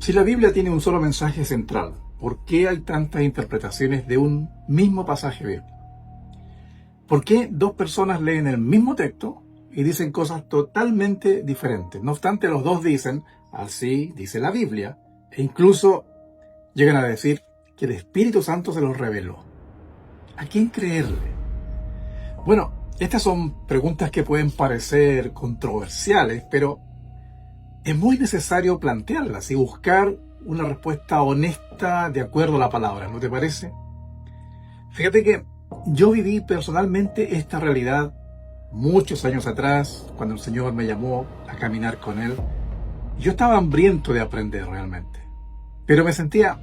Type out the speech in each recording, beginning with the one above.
Si la Biblia tiene un solo mensaje central, ¿por qué hay tantas interpretaciones de un mismo pasaje bíblico? ¿Por qué dos personas leen el mismo texto y dicen cosas totalmente diferentes? No obstante, los dos dicen, así dice la Biblia, e incluso llegan a decir que el Espíritu Santo se los reveló. ¿A quién creerle? Bueno, estas son preguntas que pueden parecer controversiales, pero es muy necesario plantearlas y buscar una respuesta honesta de acuerdo a la palabra, ¿no te parece? Fíjate que yo viví personalmente esta realidad muchos años atrás, cuando el Señor me llamó a caminar con Él. Yo estaba hambriento de aprender realmente, pero me sentía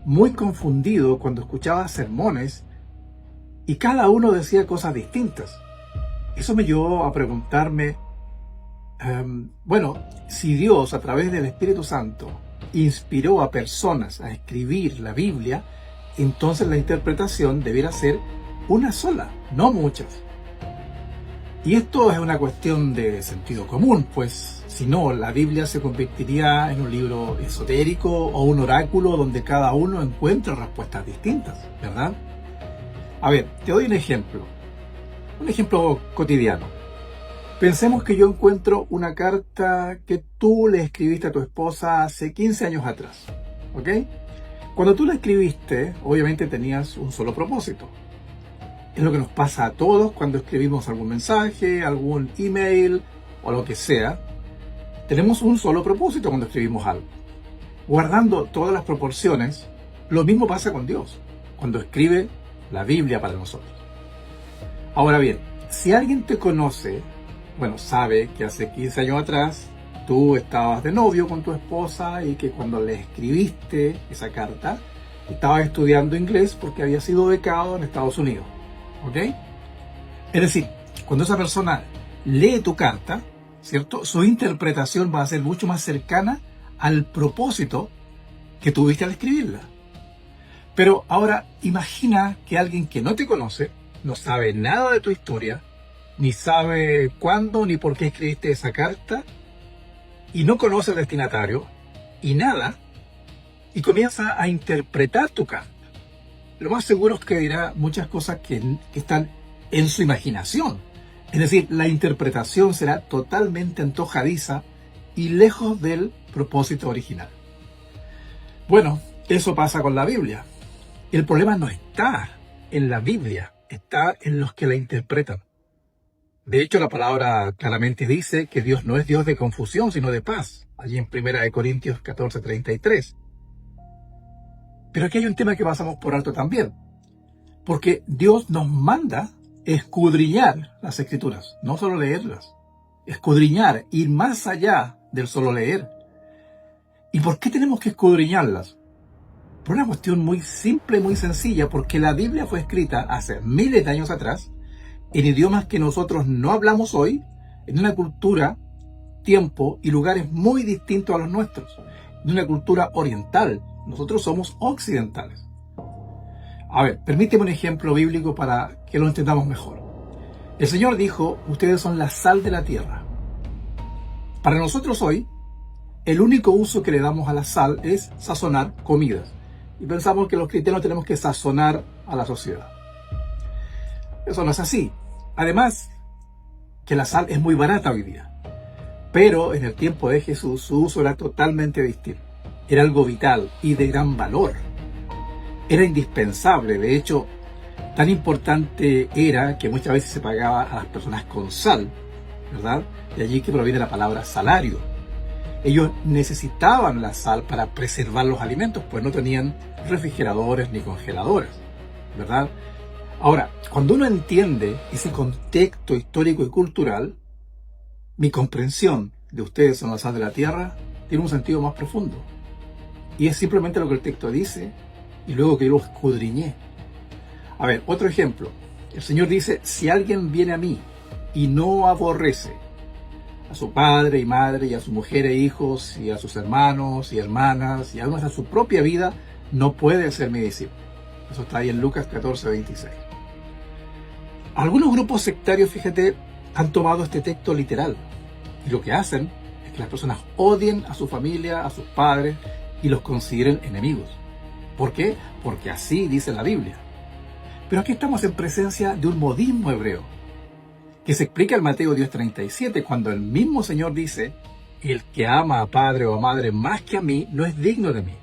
muy confundido cuando escuchaba sermones y cada uno decía cosas distintas. Eso me llevó a preguntarme, si Dios a través del Espíritu Santo inspiró a personas a escribir la Biblia, entonces la interpretación debiera ser una sola, no muchas. Y esto es una cuestión de sentido común, pues si no, la Biblia se convertiría en un libro esotérico o un oráculo donde cada uno encuentra respuestas distintas, ¿verdad? A ver, te doy un ejemplo cotidiano. Pensemos que yo encuentro una carta que tú le escribiste a tu esposa hace 15 años atrás, ¿ok? Cuando tú la escribiste, obviamente tenías un solo propósito. Es lo que nos pasa a todos cuando escribimos algún mensaje, algún email o lo que sea. Tenemos un solo propósito cuando escribimos algo. Guardando todas las proporciones, lo mismo pasa con Dios, cuando escribe la Biblia para nosotros. Ahora bien, si alguien te conoce, sabe que hace 15 años atrás tú estabas de novio con tu esposa y que cuando le escribiste esa carta, estabas estudiando inglés porque había sido becado en Estados Unidos. ¿Ok? Es decir, cuando esa persona lee tu carta, ¿cierto? Su interpretación va a ser mucho más cercana al propósito que tuviste al escribirla. Pero ahora imagina que alguien que no te conoce, no sabe nada de tu historia, ni sabe cuándo ni por qué escribiste esa carta, y no conoce al destinatario, y nada, y comienza a interpretar tu carta. Lo más seguro es que dirá muchas cosas que están en su imaginación. Es decir, la interpretación será totalmente antojadiza y lejos del propósito original. Bueno, eso pasa con la Biblia. El problema no está en la Biblia, está en los que la interpretan. De hecho, la palabra claramente dice que Dios no es Dios de confusión, sino de paz. Allí en 1 Corintios 14:33. Pero aquí hay un tema que pasamos por alto también. Porque Dios nos manda escudriñar las Escrituras, no solo leerlas. Escudriñar, ir más allá del solo leer. ¿Y por qué tenemos que escudriñarlas? Por una cuestión muy simple, muy sencilla, porque la Biblia fue escrita hace miles de años atrás, en idiomas que nosotros no hablamos hoy, en una cultura, tiempo y lugares muy distintos a los nuestros, en una cultura oriental. Nosotros somos occidentales. A ver, permíteme un ejemplo bíblico para que lo entendamos mejor. El Señor dijo, ustedes son la sal de la tierra. Para nosotros hoy, el único uso que le damos a la sal es sazonar comidas. Y pensamos que los cristianos tenemos que sazonar a la sociedad. Eso no es así. Además, que la sal es muy barata hoy día. Pero en el tiempo de Jesús, su uso era totalmente distinto. Era algo vital y de gran valor. Era indispensable. De hecho, tan importante era que muchas veces se pagaba a las personas con sal, ¿verdad? De allí que proviene la palabra salario. Ellos necesitaban la sal para preservar los alimentos, pues no tenían refrigeradores ni congeladores, ¿verdad? Ahora, cuando uno entiende ese contexto histórico y cultural, mi comprensión de ustedes son la sal de la tierra tiene un sentido más profundo. Y es simplemente lo que el texto dice y luego que yo lo escudriñé. A ver, otro ejemplo. El Señor dice, si alguien viene a mí y no aborrece a su padre y madre y a su mujer e hijos y a sus hermanos y hermanas y además a su propia vida, no puede ser mi discípulo. Eso está ahí en Lucas 14:26. Algunos grupos sectarios, fíjate, han tomado este texto literal y lo que hacen es que las personas odien a su familia, a sus padres y los consideren enemigos. ¿Por qué? Porque así dice la Biblia. Pero aquí estamos en presencia de un modismo hebreo, que se explica en Mateo 10:37, cuando el mismo Señor dice: el que ama a padre o a madre más que a mí no es digno de mí.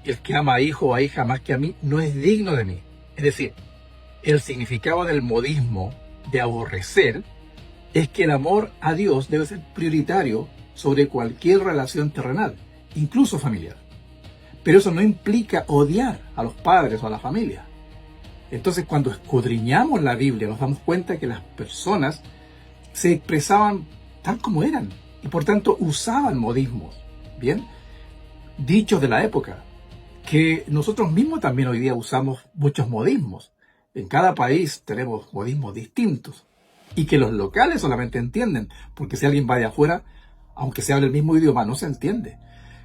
El que ama a hijo o a hija más que a mí no es digno de mí. Es decir, el significado del modismo de aborrecer es que el amor a Dios debe ser prioritario sobre cualquier relación terrenal, incluso familiar. Pero eso no implica odiar a los padres o a la familia. Entonces, cuando escudriñamos la Biblia, nos damos cuenta que las personas se expresaban tal como eran y por tanto usaban modismos, ¿bien? Dichos de la época, que nosotros mismos también hoy día usamos muchos modismos. En cada país tenemos modismos distintos y que los locales solamente entienden, porque si alguien va de afuera, aunque se hable el mismo idioma, no se entiende.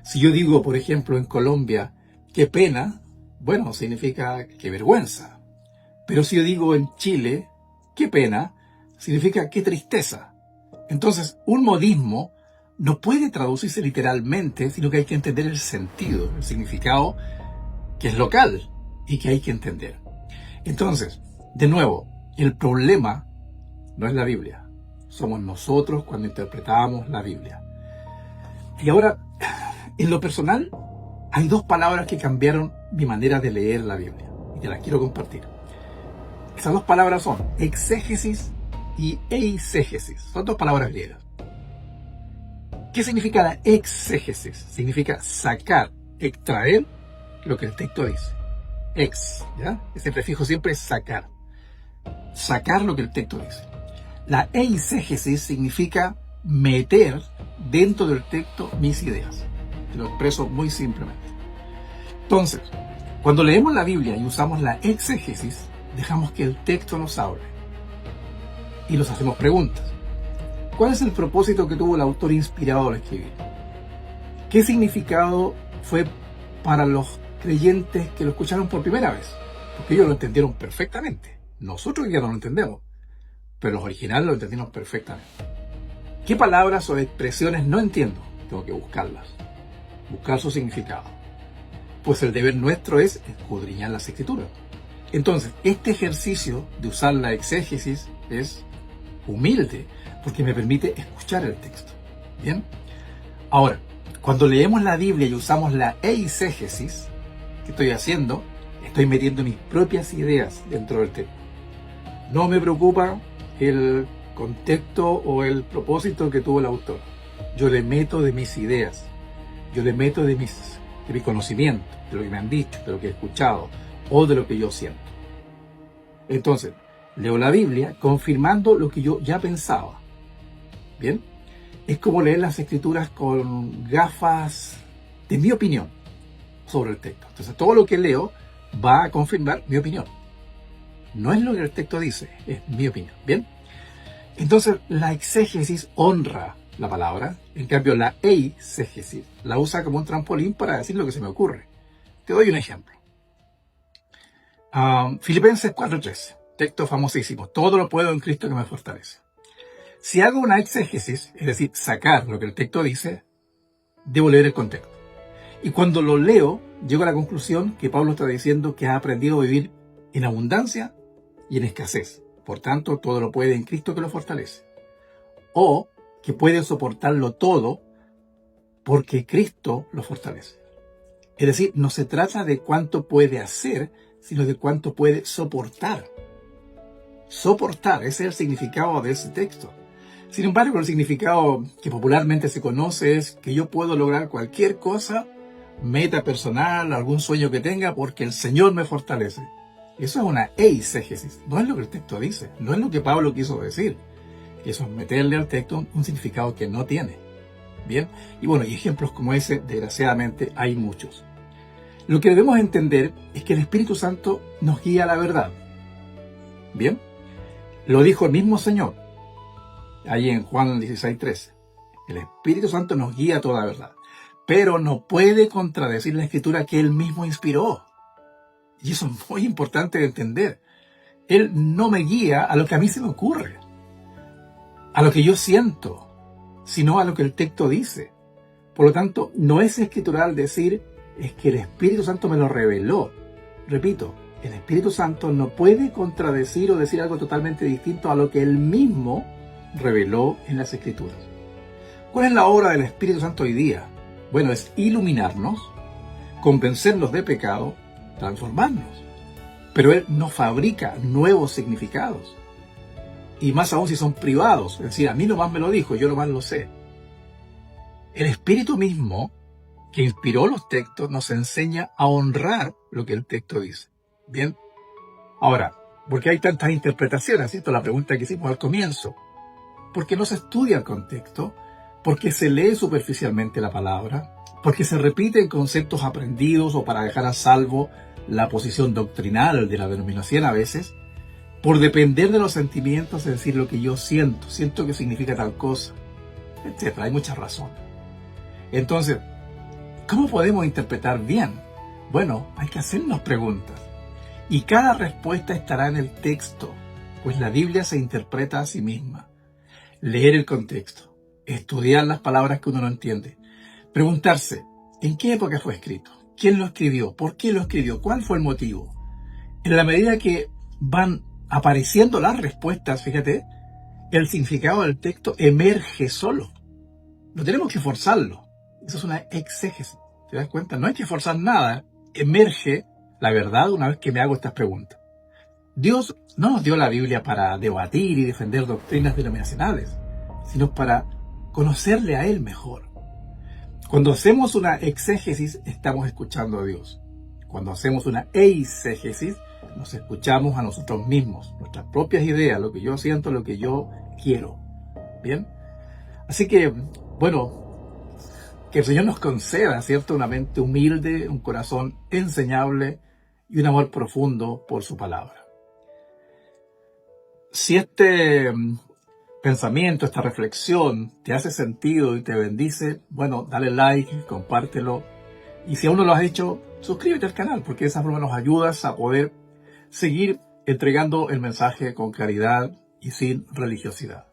Si yo digo, por ejemplo, en Colombia, qué pena, bueno, significa qué vergüenza. Pero si yo digo en Chile, qué pena, significa qué tristeza. Entonces, un modismo no puede traducirse literalmente, sino que hay que entender el sentido, el significado que es local y que hay que entender. Entonces, de nuevo, el problema no es la Biblia, somos nosotros cuando interpretamos la Biblia. Y ahora, en lo personal, hay dos palabras que cambiaron mi manera de leer la Biblia y te las quiero compartir. Esas dos palabras son exégesis y eisegesis. Son dos palabras griegas. ¿Qué significa la exégesis? Significa sacar, extraer lo que el texto dice. Ex, ¿ya? Ese prefijo siempre es sacar. Sacar lo que el texto dice. La eisegesis significa meter dentro del texto mis ideas. Te lo expreso muy simplemente. Entonces, cuando leemos la Biblia y usamos la exégesis, dejamos que el texto nos hable y nos hacemos preguntas. ¿Cuál es el propósito que tuvo el autor inspirado al escribir? ¿Qué significado fue para los creyentes que lo escucharon por primera vez? Porque ellos lo entendieron perfectamente. Nosotros ya no lo entendemos, pero los originales lo entendieron perfectamente. ¿Qué palabras o expresiones no entiendo? Tengo que buscarlas, buscar su significado. Pues el deber nuestro es escudriñar las Escrituras. Entonces, este ejercicio de usar la exégesis es humilde, porque me permite escuchar el texto. ¿Bien? Ahora, cuando leemos la Biblia y usamos la eisegesis, ¿qué estoy haciendo? Estoy metiendo mis propias ideas dentro del texto. No me preocupa el contexto o el propósito que tuvo el autor. Yo le meto de mis ideas, yo le meto de mi conocimiento, de lo que me han dicho, de lo que he escuchado o de lo que yo siento. Entonces, leo la Biblia confirmando lo que yo ya pensaba. ¿Bien? Es como leer las Escrituras con gafas de mi opinión sobre el texto. Entonces, todo lo que leo va a confirmar mi opinión. No es lo que el texto dice, es mi opinión. ¿Bien? Entonces, la exégesis honra la palabra, en cambio la eisegesis la usa como un trampolín para decir lo que se me ocurre. Te doy un ejemplo. Filipenses 4:13, texto famosísimo. Todo lo puedo en Cristo que me fortalece. Si hago una exégesis, es decir, sacar lo que el texto dice, debo leer el contexto. Y cuando lo leo, llego a la conclusión que Pablo está diciendo que ha aprendido a vivir en abundancia y en escasez. Por tanto, todo lo puede en Cristo que lo fortalece. O que puede soportarlo todo porque Cristo lo fortalece. Es decir, no se trata de cuánto puede hacer, sino de cuánto puede soportar. Soportar, ese es el significado de ese texto. Sin embargo, el significado que popularmente se conoce es que yo puedo lograr cualquier cosa, meta personal, algún sueño que tenga, porque el Señor me fortalece. Eso es una eisegesis, no es lo que el texto dice, no es lo que Pablo quiso decir. Eso es meterle al texto un significado que no tiene. Bien, y bueno, y ejemplos como ese, desgraciadamente, hay muchos. Lo que debemos entender es que el Espíritu Santo nos guía a la verdad. Bien, lo dijo el mismo Señor, ahí en Juan 16:13. El Espíritu Santo nos guía a toda verdad, pero no puede contradecir la Escritura que Él mismo inspiró. Y eso es muy importante de entender. Él no me guía a lo que a mí se me ocurre, a lo que yo siento, sino a lo que el texto dice. Por lo tanto, no es escritural decir es que el Espíritu Santo me lo reveló. Repito, el Espíritu Santo no puede contradecir o decir algo totalmente distinto a lo que Él mismo reveló en las Escrituras. ¿Cuál es la obra del Espíritu Santo hoy día? Bueno, es iluminarnos, convencernos de pecado, transformarnos. Pero Él no fabrica nuevos significados. Y más aún si son privados. Es decir, a mí nomás me lo dijo, yo nomás lo sé. El Espíritu mismo, que inspiró los textos, nos enseña a honrar lo que el texto dice. Bien. Ahora, ¿por qué hay tantas interpretaciones? ¿Cierto? La pregunta que hicimos al comienzo. Porque no se estudia el contexto, porque se lee superficialmente la palabra, porque se repiten conceptos aprendidos o para dejar a salvo la posición doctrinal de la denominación a veces, por depender de los sentimientos, es decir, lo que yo siento que significa tal cosa, etc. Hay muchas razones. Entonces, ¿cómo podemos interpretar bien? Bueno, hay que hacernos preguntas. Y cada respuesta estará en el texto, pues la Biblia se interpreta a sí misma. Leer el contexto, estudiar las palabras que uno no entiende, preguntarse, ¿en qué época fue escrito? ¿Quién lo escribió? ¿Por qué lo escribió? ¿Cuál fue el motivo? En la medida que van apareciendo las respuestas, fíjate, el significado del texto emerge solo. No tenemos que forzarlo. Eso es una exégesis. ¿Te das cuenta? No hay que forzar nada. Emerge la verdad una vez que me hago estas preguntas. Dios no nos dio la Biblia para debatir y defender doctrinas denominacionales, sino para conocerle a Él mejor. Cuando hacemos una exégesis, estamos escuchando a Dios. Cuando hacemos una eisegesis, nos escuchamos a nosotros mismos, nuestras propias ideas, lo que yo siento, lo que yo quiero. ¿Bien? Así que, bueno, que el Señor nos conceda, ¿cierto?, una mente humilde, un corazón enseñable y un amor profundo por su palabra. Si este pensamiento, esta reflexión te hace sentido y te bendice, bueno, dale like, compártelo. Y si aún no lo has hecho, suscríbete al canal, porque de esa forma nos ayudas a poder seguir entregando el mensaje con claridad y sin religiosidad.